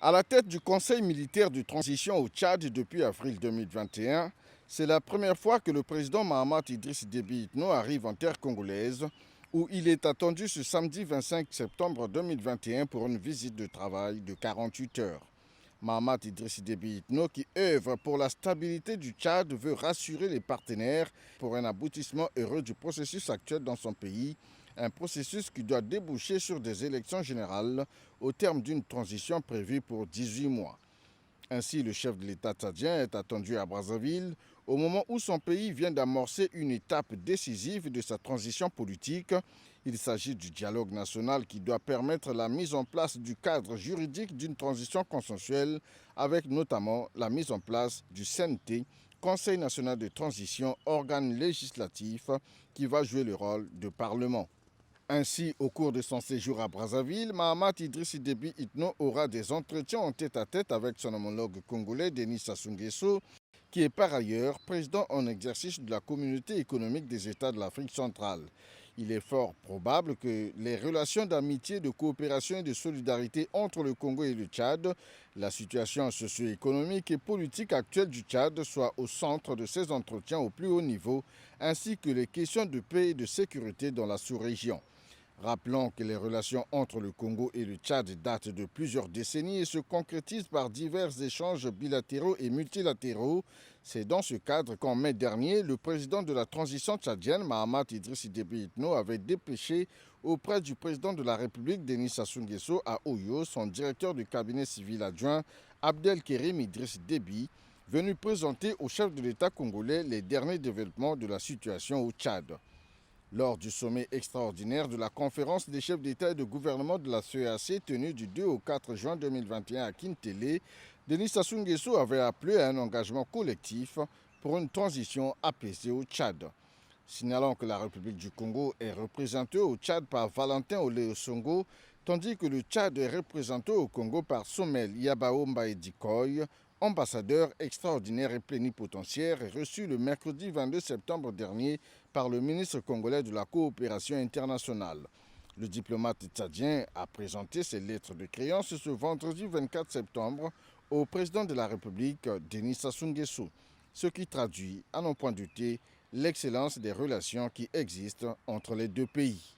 À la tête du Conseil militaire de transition au Tchad depuis avril 2021, c'est la première fois que le président Mahamat Idriss Déby Itno arrive en terre congolaise, où il est attendu ce samedi 25 septembre 2021 pour une visite de travail de 48 heures. Mahamat Idriss Déby Itno, qui œuvre pour la stabilité du Tchad, veut rassurer les partenaires pour un aboutissement heureux du processus actuel dans son pays, un processus qui doit déboucher sur des élections générales au terme d'une transition prévue pour 18 mois. Ainsi, le chef de l'État tchadien est attendu à Brazzaville au moment où son pays vient d'amorcer une étape décisive de sa transition politique. Il s'agit du dialogue national qui doit permettre la mise en place du cadre juridique d'une transition consensuelle avec notamment la mise en place du CNT, Conseil national de transition, organe législatif qui va jouer le rôle de parlement. Ainsi, au cours de son séjour à Brazzaville, Mahamat Idriss Déby Itno aura des entretiens en tête-à-tête avec son homologue congolais Denis Sassou Nguesso, qui est par ailleurs président en exercice de la Communauté économique des États de l'Afrique centrale. Il est fort probable que les relations d'amitié, de coopération et de solidarité entre le Congo et le Tchad, la situation socio-économique et politique actuelle du Tchad soient au centre de ces entretiens au plus haut niveau, ainsi que les questions de paix et de sécurité dans la sous-région. Rappelons que les relations entre le Congo et le Tchad datent de plusieurs décennies et se concrétisent par divers échanges bilatéraux et multilatéraux. C'est dans ce cadre qu'en mai dernier, le président de la transition tchadienne, Mahamat Idriss Déby Itno, avait dépêché auprès du président de la République, Denis Sassou Nguesso, à Oyo, son directeur du cabinet civil adjoint, Abdelkerim Idriss Déby, venu présenter au chef de l'État congolais les derniers développements de la situation au Tchad. Lors du sommet extraordinaire de la conférence des chefs d'État et de gouvernement de la CEAC tenue du 2 au 4 juin 2021 à Kintélé, Denis Sassou Nguesso avait appelé à un engagement collectif pour une transition apaisée au Tchad. Signalant que la République du Congo est représentée au Tchad par Valentin Oleosongo, tandis que le Tchad est représenté au Congo par Somel Yabaomba Dikoy, ambassadeur extraordinaire et plénipotentiaire, est reçu le mercredi 22 septembre dernier par le ministre congolais de la coopération internationale. Le diplomate tchadien a présenté ses lettres de créance ce vendredi 24 septembre au président de la République, Denis Sassou Nguesso, ce qui traduit, à n'en point douter, l'excellence des relations qui existent entre les deux pays.